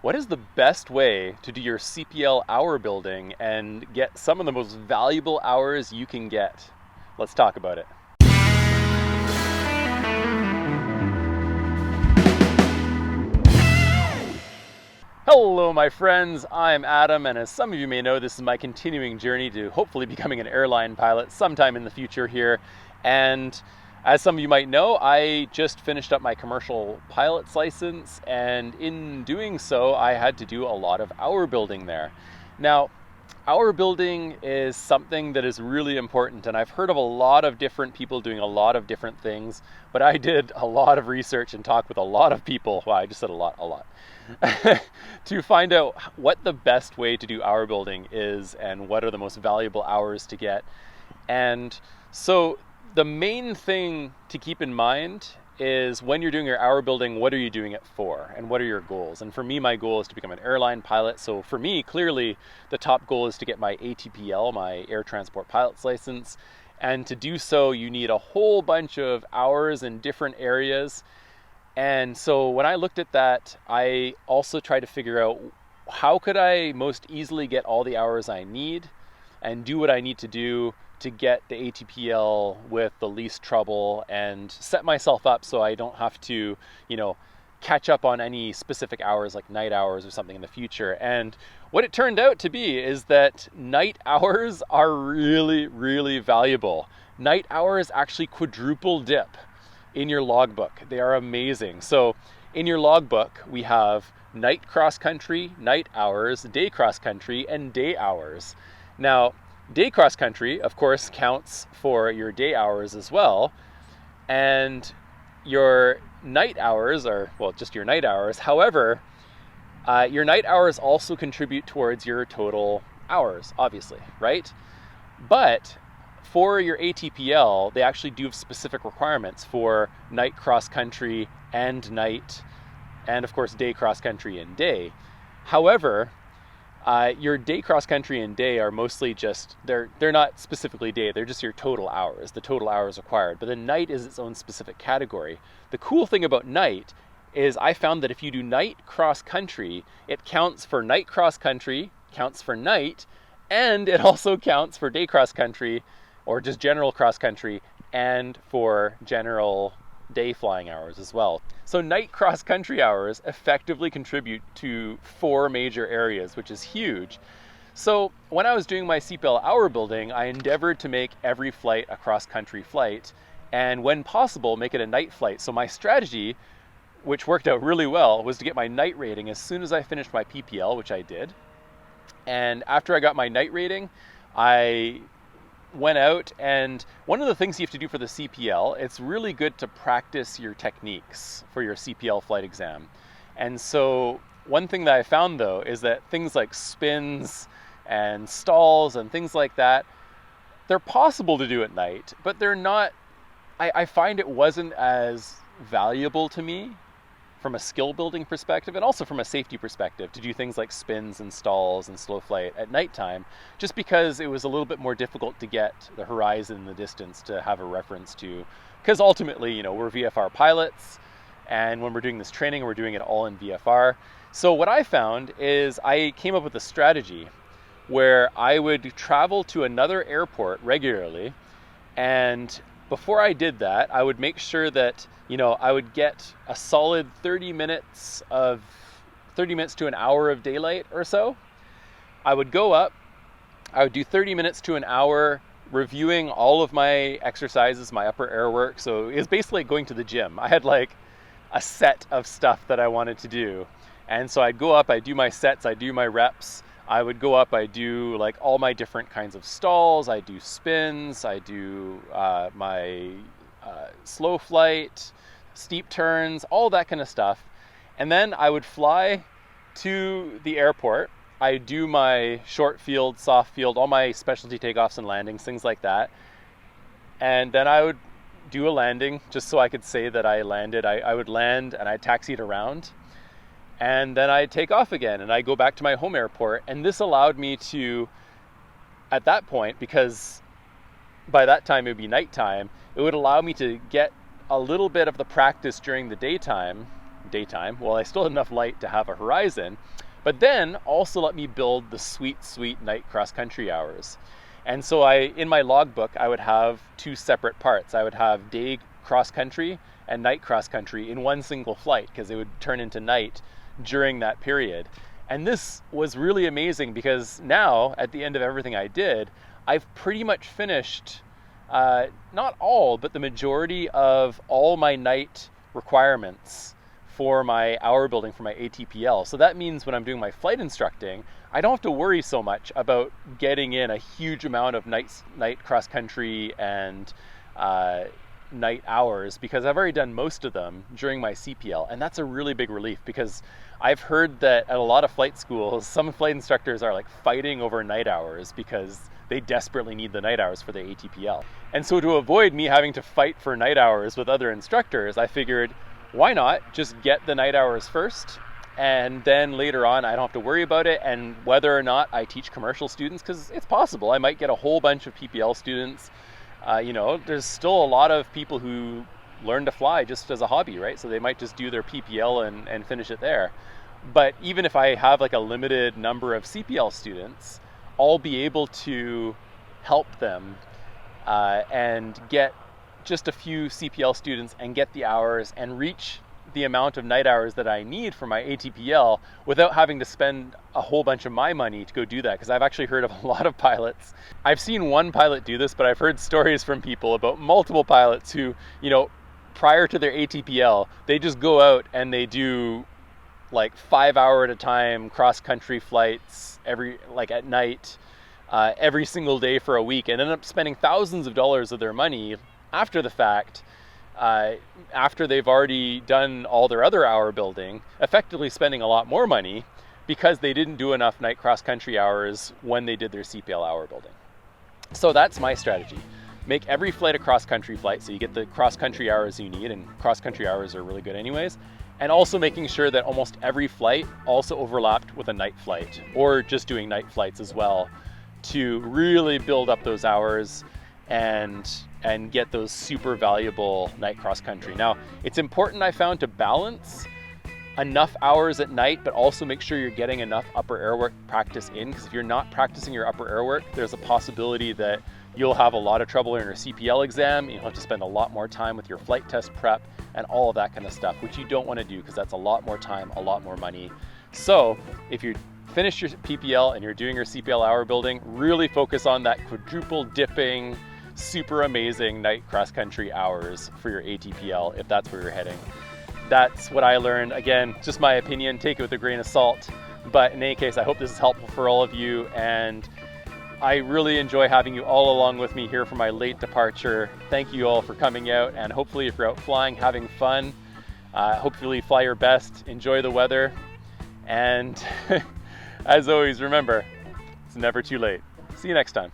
What is the best way to do your CPL hour building and get some of the most valuable hours you can get? Let's talk about it. Hello, my friends. I'm Adam, and as some of you may know, this is my continuing journey to hopefully becoming an airline pilot sometime in the future here. And as some of you might know, I just finished up my commercial pilot's license, and in doing so, I had to do a lot of hour building there. Now, hour building is something that is really important, and I've heard of a lot of different people doing a lot of different things, but I did a lot of research and talked with a lot of people. Wow, I just said a lot, to find out what the best way to do hour building is and what are the most valuable hours to get. And so the main thing to keep in mind is when you're doing your hour building, what are you doing it for and what are your goals? And for me, my goal is to become an airline pilot. So for me, clearly the top goal is to get my ATPL, my air transport pilot's license. And to do so, you need a whole bunch of hours in different areas. And so when I looked at that, I also tried to figure out how could I most easily get all the hours I need and do what I need to do to get the ATPL with the least trouble and set myself up so I don't have to, catch up on any specific hours like night hours or something in the future. And what it turned out to be is that night hours are really, really valuable. Night hours actually quadruple dip in your logbook. They are amazing. So in your logbook, we have night cross country, night hours, day cross country, and day hours. Now, day cross country, of course, counts for your day hours as well. And your night hours are, just your night hours. However, your night hours also contribute towards your total hours, obviously, right? But for your ATPL, they actually do have specific requirements for night cross country and night, and of course day cross country and day. However, your day cross country and day are mostly just, they're not specifically day, they're just your total hours, the total hours required. But then night is its own specific category. The cool thing about night is I found that if you do night cross country, it counts for night cross country, counts for night, and it also counts for day cross country, or just general cross country, and for general day flying hours as well. So night cross country hours effectively contribute to 4 major areas, which is huge. So when I was doing my CPL hour building, I endeavored to make every flight a cross country flight, and when possible, make it a night flight. So my strategy, which worked out really well, was to get my night rating as soon as I finished my PPL, which I did. And after I got my night rating, I went out, and one of the things you have to do for the CPL, it's really good to practice your techniques for your CPL flight exam. And so one thing that I found though is that things like spins and stalls and things like that, they're possible to do at night, but they're not, I find it wasn't as valuable to me from a skill building perspective and also from a safety perspective to do things like spins and stalls and slow flight at nighttime, just because it was a little bit more difficult to get the horizon in the distance to have a reference to, because ultimately, we're VFR pilots, and when we're doing this training, we're doing it all in VFR. So what I found is I came up with a strategy where I would travel to another airport regularly, and before I did that, I would make sure that I would get a solid 30 minutes to an hour of daylight or so. I would go up, I would do 30 minutes to an hour reviewing all of my exercises, my upper air work. So it was basically like going to the gym. I had like a set of stuff that I wanted to do. And so I'd go up, I'd do my sets, I'd do my reps. I would go up, I do like all my different kinds of stalls, I do spins, I do my slow flight, steep turns, all that kind of stuff. And then I would fly to the airport. I do my short field, soft field, all my specialty takeoffs and landings, things like that. And then I would do a landing just so I could say that I landed. I would land and I taxied around. And then I'd take off again and I'd go back to my home airport. And this allowed me to, at that point, because by that time it would be nighttime, it would allow me to get a little bit of the practice during the daytime daytime, while I still had enough light to have a horizon, but then also let me build the sweet, sweet night cross-country hours. And so in my logbook, I would have two separate parts. I would have day cross-country and night cross-country in one single flight, because they would turn into night during that period. And this was really amazing because now, at the end of everything I did, I've pretty much finished, not all, but the majority of all my night requirements for my hour building for my ATPL. So that means when I'm doing my flight instructing, I don't have to worry so much about getting in a huge amount of night cross-country and night hours, because I've already done most of them during my CPL. And that's a really big relief, because I've heard that at a lot of flight schools, some flight instructors are like fighting over night hours because they desperately need the night hours for the ATPL. And so to avoid me having to fight for night hours with other instructors, I figured, why not just get the night hours first, and then later on I don't have to worry about it. And whether or not I teach commercial students, because it's possible I might get a whole bunch of PPL students. There's still a lot of people who learn to fly just as a hobby, right? So they might just do their PPL and finish it there. But even if I have like a limited number of CPL students, I'll be able to help them and get just a few CPL students and get the hours and reach the amount of night hours that I need for my ATPL without having to spend a whole bunch of my money to go do that. Because I've actually heard of a lot of pilots. I've seen one pilot do this, but I've heard stories from people about multiple pilots who, prior to their ATPL, they just go out and they do like 5 hour at a time cross-country flights at night, every single day for a week, and end up spending thousands of dollars of their money after the fact, after they've already done all their other hour building, effectively spending a lot more money because they didn't do enough night cross-country hours when they did their CPL hour building. So that's my strategy. Make every flight a cross-country flight so you get the cross-country hours you need, and cross-country hours are really good anyways. And also making sure that almost every flight also overlapped with a night flight, or just doing night flights as well, to really build up those hours and get those super valuable night cross-country. Now, it's important, I found, to balance enough hours at night, but also make sure you're getting enough upper air work practice in, because if you're not practicing your upper air work, there's a possibility that you'll have a lot of trouble in your CPL exam. You'll have to spend a lot more time with your flight test prep and all of that kind of stuff, which you don't want to do, because that's a lot more time, a lot more money. So if you finish your PPL and you're doing your CPL hour building, really focus on that quadruple dipping, super amazing night cross-country hours for your ATPL, if that's where you're heading. That's what I learned. Again, just my opinion, take it with a grain of salt. But in any case, I hope this is helpful for all of you, and I really enjoy having you all along with me here for my late departure. Thank you all for coming out, and hopefully if you're out flying, having fun, hopefully fly your best, enjoy the weather, and as always, remember, it's never too late. See you next time.